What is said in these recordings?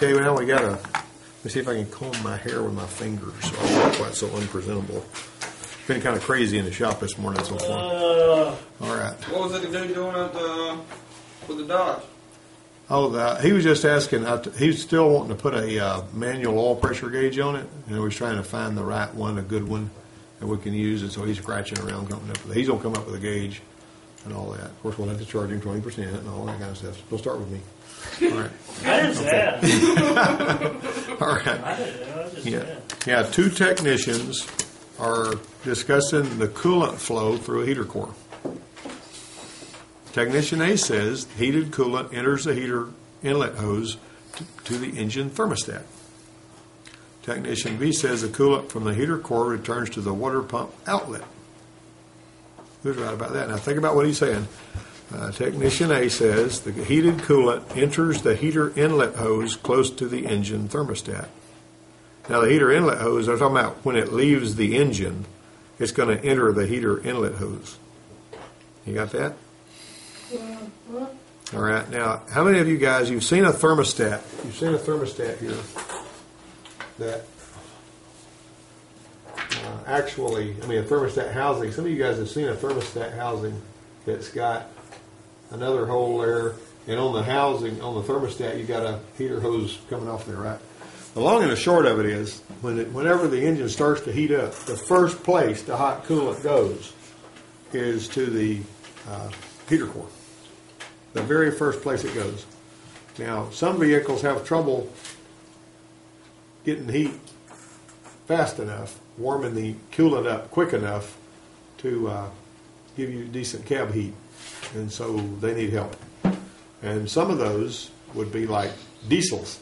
Okay, well, now we got to, let me see if I can comb my hair with my fingers so I'm not quite so unpresentable. Been kind of crazy in the shop this morning so far. All right. What was it the dude doing with the Dodge? Oh, he was just asking, he's still wanting to put a manual oil pressure gauge on it, and he was trying to find the right one, a good one that we can use, and so he's scratching around coming up with it. He's going to come up with a gauge and all that. Of course, we'll have to charge him 20% and all that kind of stuff. We'll start with me. All right. I didn't say that. All right. I didn't know. I just said. Yeah, two technicians are discussing the coolant flow through a heater core. Technician A says heated coolant enters the heater inlet hose to the engine thermostat. Technician B says the coolant from the heater core returns to the water pump outlet. Who's right about that? Now think about what he's saying. Technician A says the heated coolant enters the heater inlet hose close to the engine thermostat. Now the heater inlet hose, I'm talking about when it leaves the engine, it's going to enter the heater inlet hose. You got that? All right. Now, how many of you guys, you've seen a thermostat? You've seen a thermostat here that actually, I mean a thermostat housing. Some of you guys have seen a thermostat housing that's got another hole there, and on the housing, on the thermostat, you got a heater hose coming off there, right? The long and the short of it is, whenever the engine starts to heat up, the first place the hot coolant goes is to the heater core. The very first place it goes. Now, some vehicles have trouble getting heat fast enough, warming the coolant up quick enough to give you decent cab heat, and so they need help. And some of those would be like diesels.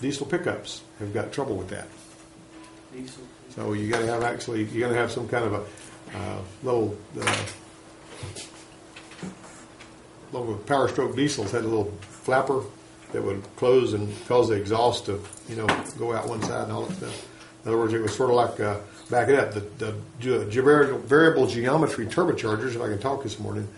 Diesel pickups have got trouble with that. Diesel. So you got to have you got to have some kind of a little Power Stroke diesels had a little flapper that would close and cause the exhaust to go out one side and all that stuff. In other words, it was sort of like back it up. The variable geometry turbochargers, if I can talk this morning,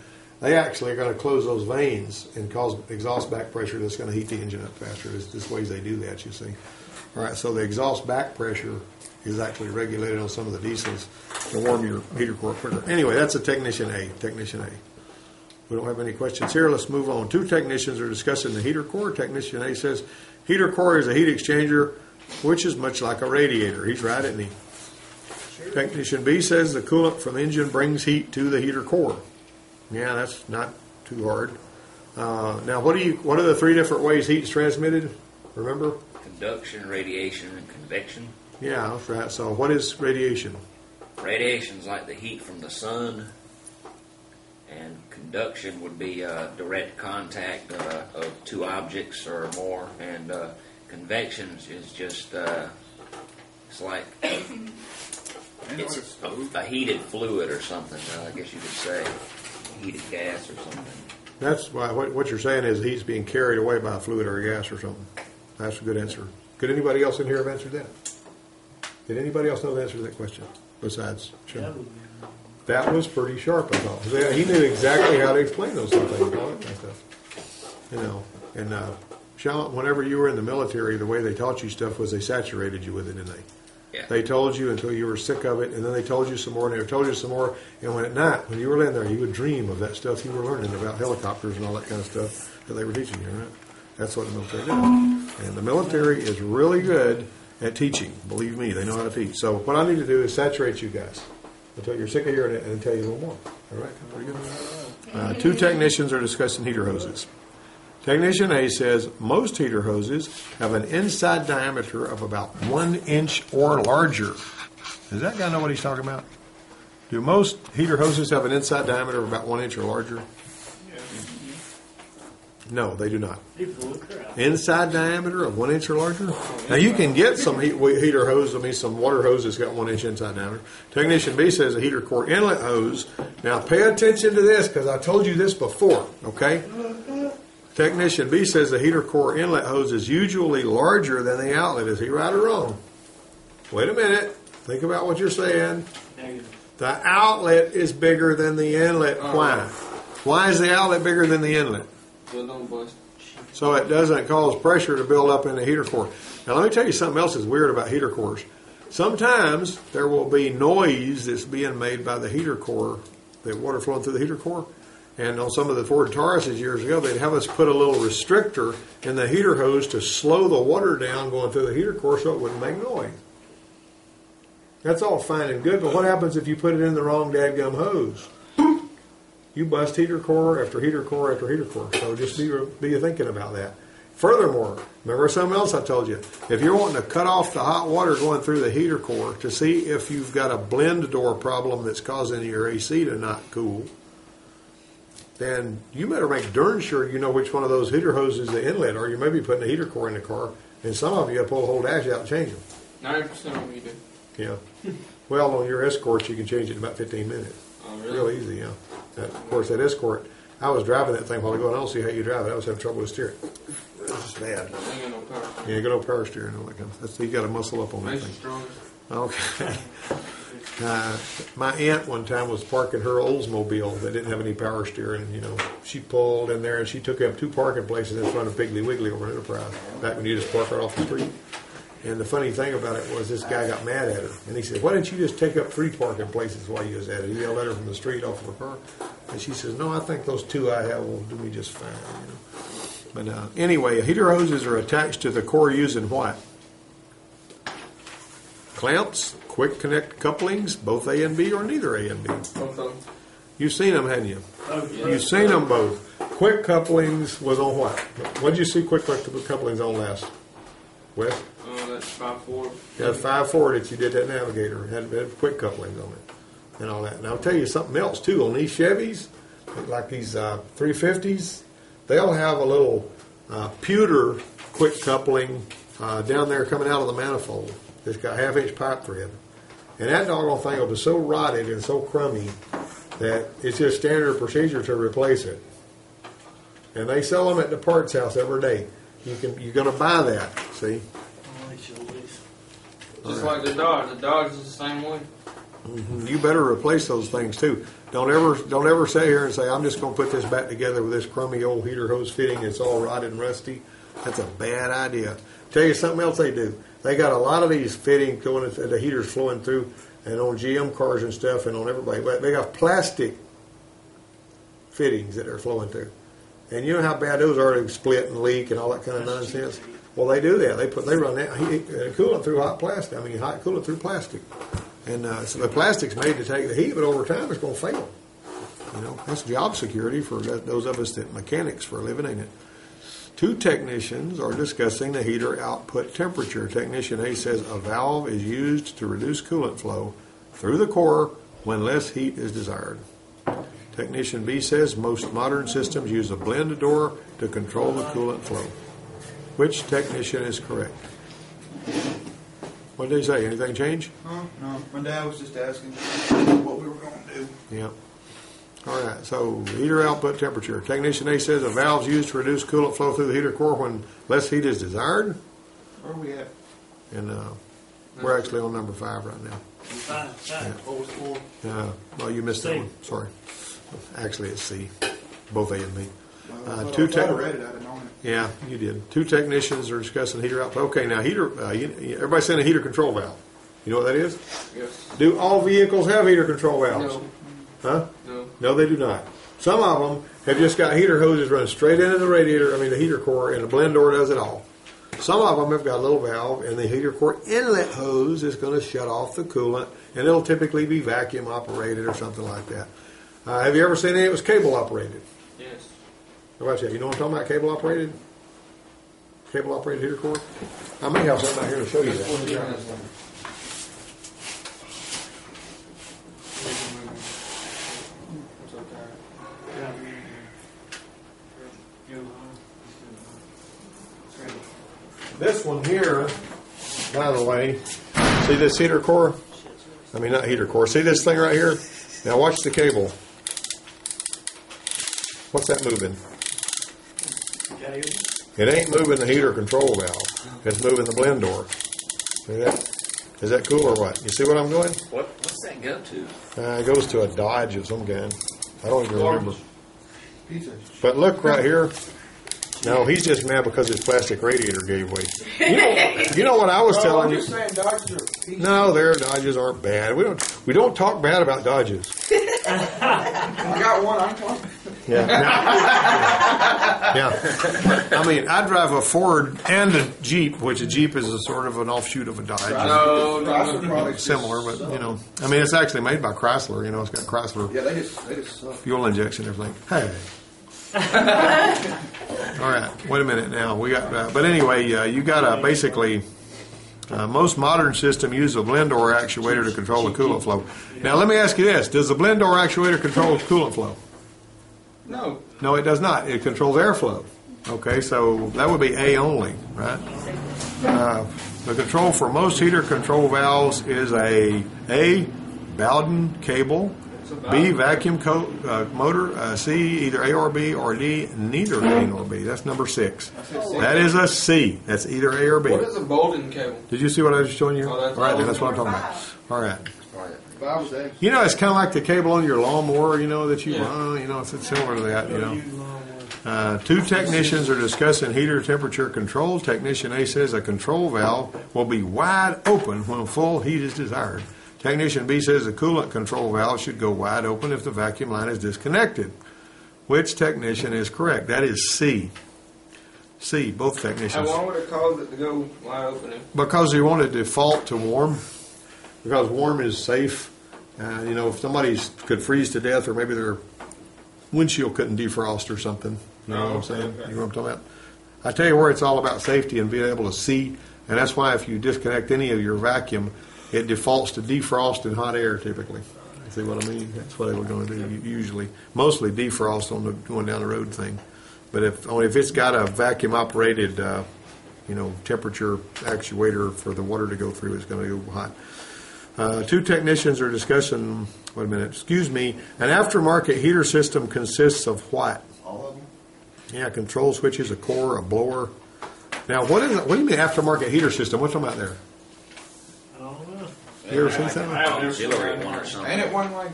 they actually are going to close those vanes and cause exhaust back pressure that's going to heat the engine up faster. There's ways they do that, you see. All right, so the exhaust back pressure is actually regulated on some of the diesels to warm your heater core quicker. Anyway, that's a Technician A. Technician A. We don't have any questions here. Let's move on. Two technicians are discussing the heater core. Technician A says, heater core is a heat exchanger, which is much like a radiator. He's right, isn't he? Sure. Technician B says the coolant from the engine brings heat to the heater core. Yeah, that's not too hard. Now, what are the three different ways heat is transmitted? Remember? Conduction, radiation, and convection. Yeah, that's right. So what is radiation? Radiation is like the heat from the sun, and conduction would be direct contact of two objects or more, and convection is just it's like it's a heated fluid or something. I guess you could say heated gas or something. That's why what you're saying is heat's being carried away by a fluid or a gas or something. That's a good answer. Could anybody else in here have answered that? Did anybody else know the answer to that question besides Sean? That was pretty sharp, I thought. He knew exactly how to explain those things, all that kind of stuff. And Sean, whenever you were in the military, the way they taught you stuff was they saturated you with it, didn't they? Yeah. They told you until you were sick of it, and then they told you some more, and they told you some more. And when at night, when you were laying there, you would dream of that stuff you were learning about helicopters and all that kind of stuff that they were teaching you, right? That's what the military did. And the military is really good at teaching. Believe me, they know how to teach. So what I need to do is saturate you guys until you're sick of hearing it and tell you a little more. All right? Pretty good. Two technicians are discussing heater hoses. Technician A says most heater hoses have an inside diameter of about 1 inch or larger. Does that guy know what he's talking about? Do most heater hoses have an inside diameter of about 1 inch or larger? No, they do not. Inside diameter of 1 inch or larger? Now you can get some heater hose, some water hose that's got 1 inch inside diameter. Technician B says a heater core inlet hose. Now pay attention to this because I told you this before, okay? Technician B says the heater core inlet hose is usually larger than the outlet. Is he right or wrong? Wait a minute. Think about what you're saying. Negative. The outlet is bigger than the inlet. Why? Why is the outlet bigger than the inlet? Well, don't bust. so it doesn't cause pressure to build up in the heater core. Now let me tell you something else that's weird about heater cores. Sometimes there will be noise that's being made by the heater core, the water flowing through the heater core. And on some of the Ford Tauruses years ago, they'd have us put a little restrictor in the heater hose to slow the water down going through the heater core so it wouldn't make noise. That's all fine and good, but what happens if you put it in the wrong dadgum hose? You bust heater core after heater core after heater core. So just be thinking about that. Furthermore, remember something else I told you? If you're wanting to cut off the hot water going through the heater core to see if you've got a blend door problem that's causing your AC to not cool, then you better make darn sure you know which one of those heater hoses the inlet are. You may be putting a heater core in the car, and some of you got to pull the whole dash out and change them. 90% of them you do. Yeah. Well, on your Escort, you can change it in about 15 minutes. Oh, really? Real easy, yeah. Of course, that Escort, I was driving that thing a while ago, and I don't see how you drive it. I was having trouble with steering. It's just bad. Ain't got no power. Yeah, you got no power steering. All that kind of stuff. You got to muscle up on that Makes you thing. stronger. Okay. My aunt one time was parking her Oldsmobile that didn't have any power steering. You know, she pulled in there and she took up 2 parking places in front of Piggly Wiggly over at Enterprise. Back when you just park right off the street. And the funny thing about it was this guy got mad at her. And he said, why didn't you just take up 3 parking places while you was at it? He yelled at her from the street off of her car. And she says, no, I think those 2 I have will do me just fine. You know? But anyway, heater hoses are attached to the core using what? Clamps, quick connect couplings, both A and B or neither A and B. Both of them. You've seen them, hadn't you? Oh, yeah. You've seen them both. Quick couplings was on what? What did you see quick couplings on last? Wes? That's 5/4. You had 5/4 that you did that Navigator. It had quick couplings on it and all that. And I'll tell you something else too. On these Chevys, like these 350s, they'll have a little pewter quick coupling down there coming out of the manifold. It's got 1/2-inch pipe thread. And that doggone thing will be so rotted and so crummy that it's just standard procedure to replace it. And they sell them at the parts house every day. You're going to buy that, see? Just like the Dodge. The Dodge is the same way. Mm-hmm. You better replace those things too. Don't ever sit here and say, I'm just going to put this back together with this crummy old heater hose fitting. It's all rotted and rusty. That's a bad idea. Tell you something else they do. They got a lot of these fittings going, the heaters flowing through, and on GM cars and stuff, and on everybody. But they got plastic fittings that are flowing through. And you know how bad those are to split and leak and all that kind of nonsense. Well, they do that. They run that coolant through hot plastic. I mean, hot coolant through plastic. And so the plastic's made to take the heat, but over time it's going to fail. You know, that's job security for those of us that mechanics for a living, ain't it? 2 technicians are discussing the heater output temperature. Technician A says a valve is used to reduce coolant flow through the core when less heat is desired. Technician B says most modern systems use a blend door to control the coolant flow. Which technician is correct? What did they say? Anything change? No. My dad was just asking what we were going to do. Yeah. All right, so heater output temperature. Technician A says a valve is used to reduce coolant flow through the heater core when less heat is desired. Where are we at? And we're actually on number 5 right now. Fine. What was 4? Well, you missed that C. one. Sorry. Actually, it's C. Both A and B. I Two thought I read it. I didn't know it. Yeah, you did. 2 technicians are discussing heater output. Okay, now heater. Everybody's saying a heater control valve. You know what that is? Yes. Do all vehicles have heater control valves? No. Huh? No. No, they do not. Some of them have just got heater hoses run straight into the radiator, the heater core, and the blend door does it all. Some of them have got a little valve, and the heater core inlet hose is going to shut off the coolant, and it'll typically be vacuum operated or something like that. Have you ever seen any that was cable operated? Yes. How about that? You know what I'm talking about, cable operated? Cable operated heater core? I may have something out here to show you that. This one here, by the way, see this heater core? Not heater core. See this thing right here? Now watch the cable. What's that moving? It ain't moving the heater control valve. It's moving the blend door. See that? Is that cool or what? You see what I'm doing? What's that go to? It goes to a Dodge of some kind. I don't even remember. Pizza. But look right here. No, he's just mad because his plastic radiator gave way. You know what I was telling you? I'm just saying Dodges are decent. No, their Dodges aren't bad. We don't talk bad about Dodges. I got one. I'm talking. Yeah. Yeah. I mean, I drive a Ford and a Jeep, which a Jeep is a sort of an offshoot of a Dodge. Chrysler products Similar, but I mean, it's actually made by Chrysler. It's got Chrysler Yeah, they just suck. fuel injection, and everything. Hey. All right. Wait a minute. Now we got. But anyway, you got basically. Most modern systems use a blend door actuator to control the coolant flow. Now, let me ask you this: does the blend door actuator control coolant flow? No. No, it does not. It controls airflow. Okay, so that would be A only, right? The control for most heater control valves is a Bowden cable, B vacuum motor, C either A or B, or D neither A nor B. That's number 6. That is a C. That's either A or B. What is a Bolden cable? Did you see what I was showing you? Oh, that's All right, then that's what I'm talking about. All right. If I was A. It's kind of like the cable on your lawnmower, that you run. It's similar to that. 2 technicians are discussing heater temperature control. Technician A says a control valve will be wide open when full heat is desired. Technician B says the coolant control valve should go wide open if the vacuum line is disconnected. Which technician is correct? That is C. C, both technicians. Why would it cause it to go wide open? Because you want it to default to warm. Because warm is safe. If somebody could freeze to death, or maybe their windshield couldn't defrost or something. You know what I'm saying? Okay. You know what I'm talking about? I tell you where it's all about safety and being able to see. And that's why if you disconnect any of your vacuum, it defaults to defrost in hot air typically. See what I mean? That's what they were going to do usually. Mostly defrost on the going down the road thing. But if it's got a vacuum operated, temperature actuator for the water to go through, it's going to go hot. 2 technicians are discussing. Wait a minute. Excuse me. An aftermarket heater system consists of what? All of them? Yeah, control switches, a core, a blower. Now, what is it? What do you mean aftermarket heater system? What's talking about there? I don't know. You ever seen something? Auxiliary one or something. Ain't it one like?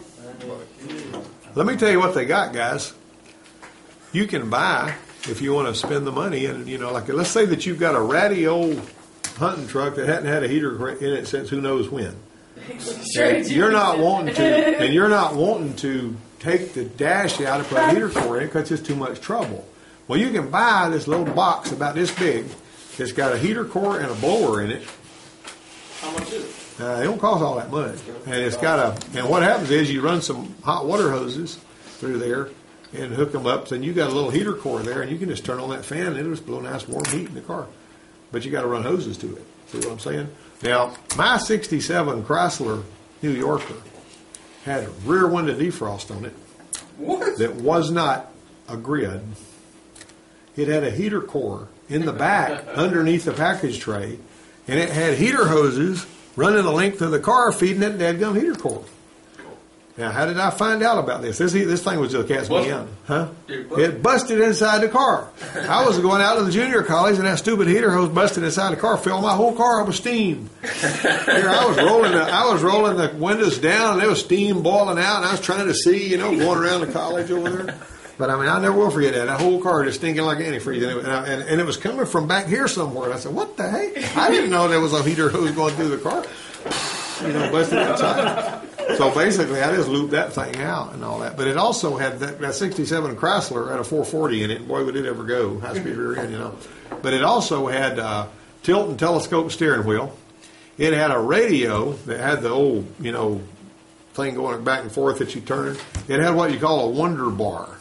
Let me tell you what they got, guys. You can buy, if you want to spend the money, and let's say that you've got a ratty old hunting truck that hadn't had a heater in it since who knows when. And you're not wanting to take the dash out and put a heater core in it because it's too much trouble. Well, you can buy this little box about this big. It's got a heater core and a blower in it. How much is it? It don't cost all that much, and it's got and what happens is you run some hot water hoses through there and hook them up, and you got a little heater core there, and you can just turn on that fan and it'll just blow nice warm heat in the car. But you got to run hoses to it. See what I'm saying? Now, my '67 Chrysler New Yorker had a rear window defrost on it. What? That was not a grid. It had a heater core in the back underneath the package tray, and it had heater hoses running the length of the car feeding that dadgum heater core. Now, how did I find out about this? This thing was just catching me out. Huh? It busted inside the car. I was going out to the junior college, and that stupid heater hose busted inside the car, filled my whole car up with steam. Here, I was rolling the windows down, and there was steam boiling out, and I was trying to see, going around the college over there. But, I never will forget that. That whole car just stinking like antifreeze. And it was coming from back here somewhere. And I said, what the heck? I didn't know there was a heater hose going through the car. Busted inside. So basically, I just looped that thing out and all that. But it also had that 67 Chrysler had a 440 in it. And boy, would it ever go. High-speed rear end, But it also had tilt and telescope steering wheel. It had a radio that had the old, thing going back and forth that you turn. It had what you call a wonder bar.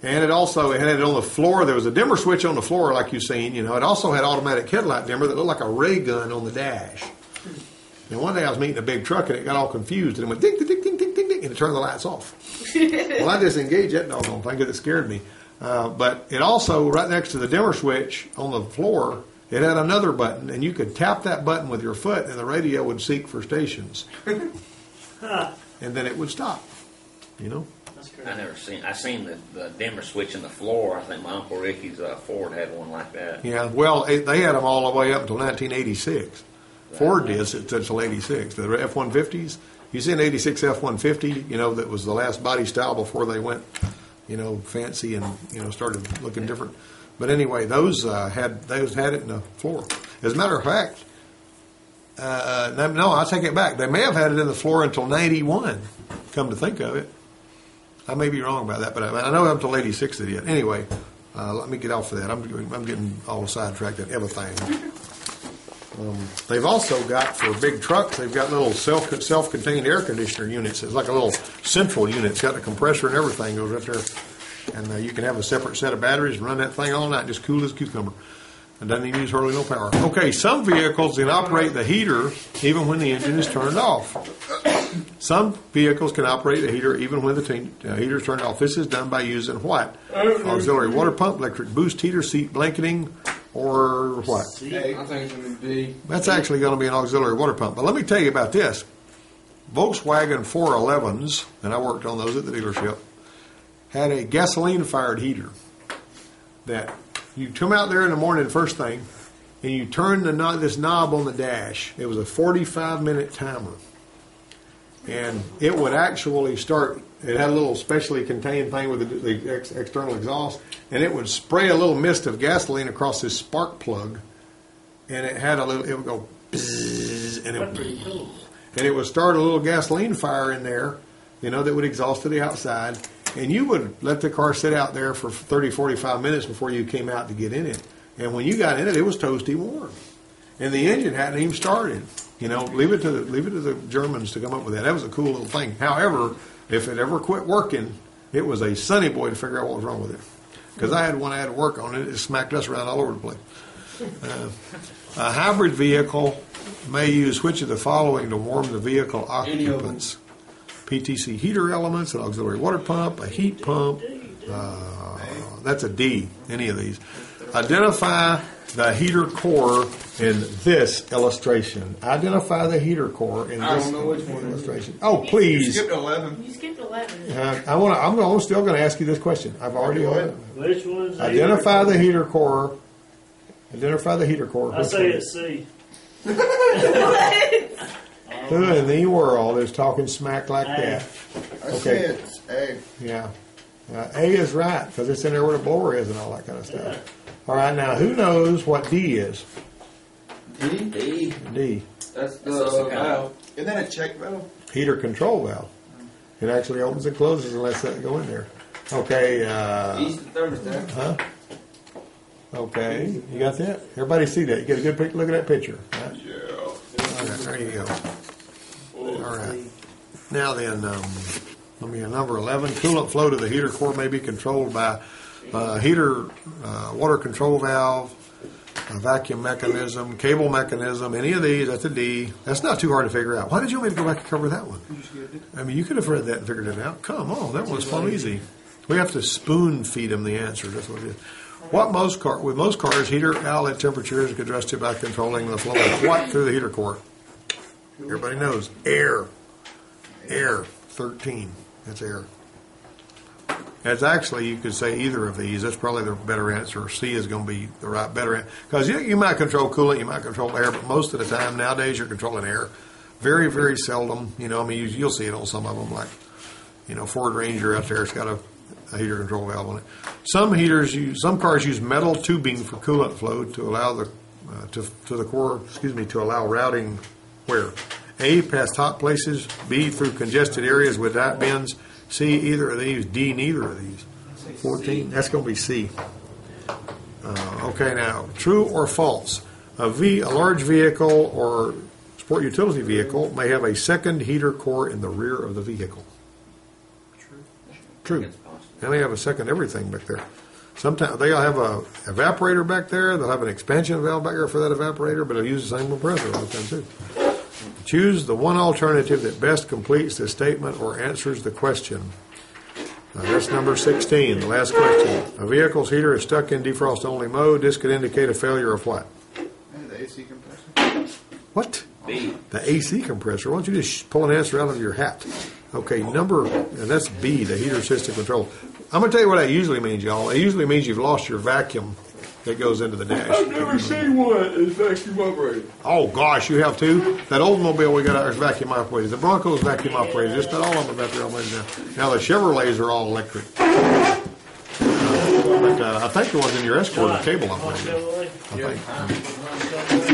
And it had it on the floor. There was a dimmer switch on the floor like you've seen. It also had automatic headlight dimmer that looked like a ray gun on the dash. And one day I was meeting a big truck and it got all confused and it went ding, ding, ding, ding, ding, ding, and it turned the lights off. Well, I disengaged that doggone thing because it scared me. But it also, right next to the dimmer switch on the floor, it had another button, and you could tap that button with your foot and the radio would seek for stations. And then it would stop, That's great. I seen the dimmer switch in the floor. I think my Uncle Ricky's Ford had one like that. Yeah, well, they had them all the way up until 1986. Ford did until 86. The F-150s, you see an 86 F-150, that was the last body style before they went, fancy and, started looking different. But anyway, those had it in the floor. As a matter of fact, no, I'll take it back. They may have had it in the floor until 91. Come to think of it, I may be wrong about that, but I know up until 86 they did. Anyway, let me get off of that. I'm getting all sidetracked at everything. They've also got, for big trucks, they've got little self-contained air conditioner units. It's like a little central unit. It's got a compressor and everything goes right there. And you can have a separate set of batteries and run that thing all night, just cool as a cucumber. It doesn't even use hardly no power. Okay, some vehicles can operate the heater even when the engine is turned off. Some vehicles can operate the heater even when the heater is turned off. This is done by using what? Auxiliary water pump, electric boost heater, seat blanketing, or what? I think it's going to be. That's actually going to be an auxiliary water pump. But let me tell you about this. Volkswagen 411s, and I worked on those at the dealership, had a gasoline-fired heater that you come out there in the morning first thing, and you turn this knob on the dash. It was a 45-minute timer. And it would actually start, it had a little specially contained thing with the external exhaust, and it would spray a little mist of gasoline across this spark plug, and it would go bzzz, and it would start a little gasoline fire in there, that would exhaust to the outside, and you would let the car sit out there for 30, 45 minutes before you came out to get in it. And when you got in it was toasty warm. And the engine hadn't even started. Leave it to the Germans to come up with that. That was a cool little thing. However, if it ever quit working, it was a sunny boy to figure out what was wrong with it. Because I had one I had to work on it. It smacked us around all over the place. A hybrid vehicle may use which of the following to warm the vehicle occupants? PTC heater elements, an auxiliary water pump, a heat pump. That's a D, any of these. Identify the heater core in this illustration. Identify the heater core in this illustration. Oh, You please. skipped 11. You skipped 11. I'm still going to ask you this question. I've already heard it. Which one's Identify the heater core. Identify the heater core. I say it's C. Who in the world is talking smack like that? I say it's A. Yeah. A is right, because it's in there where the blower is and all that kind of stuff. All right, now, who knows what D is? D? D. That's the valve. Isn't that a check valve? Heater control valve. It actually opens and closes and lets that go in there. Okay. E's the thermostat. Huh? Okay. You got that? Everybody see that? You get a good look at that picture. Right? Yeah. All right, there you go. All right. Now then, let me number 11. Coolant flow to the heater core may be controlled by heater water control valve, a vacuum mechanism, cable mechanism, any of these. That's a D. That's not too hard to figure out. Why did you want me to go back and cover that one? I mean, you could have read that and figured it out. Come on, that one's plumb easy. We have to spoon feed them the answers. That's what it is. With most cars, heater outlet temperature is adjusted by controlling the flow of what through the heater core? Everybody knows. Air. 13. That's air. It's actually, you could say either of these. That's probably the better answer. C is going to be the better answer. Because you might control coolant, you might control air, but most of the time nowadays you're controlling air. Very, very seldom. You'll see it on some of them, like, Ford Ranger out there. It's got a heater control valve on it. Some cars use metal tubing for coolant flow to allow the core. To allow routing where A, past hot places, B, through congested areas with tight bends, C, either of these, D, neither of these. 14. That's going to be C. Okay, now true or false? A large vehicle or sport utility vehicle may have a second heater core in the rear of the vehicle. True. They may have a second everything back there. Sometimes they'll have a evaporator back there. They'll have an expansion valve back there for that evaporator, but they'll use the same compressor all the time too. Choose the one alternative that best completes the statement or answers the question. That's number 16, the last question. A vehicle's heater is stuck in defrost-only mode. This could indicate a failure of what? The AC compressor. What? B. The AC compressor. Why don't you just pull an answer out of your hat? Okay, and that's B, the heater system control. I'm going to tell you what that usually means, y'all. It usually means you've lost your vacuum that goes into the dash. I've never seen one that's vacuum operated. Oh, gosh, you have too? That Oldsmobile we got out is vacuum operated. The Bronco's vacuum operated. Just about all of them are vacuum operated now. Now, the Chevrolets are all electric. I think the ones in your escort are cable On operated. Chevrolet. I think.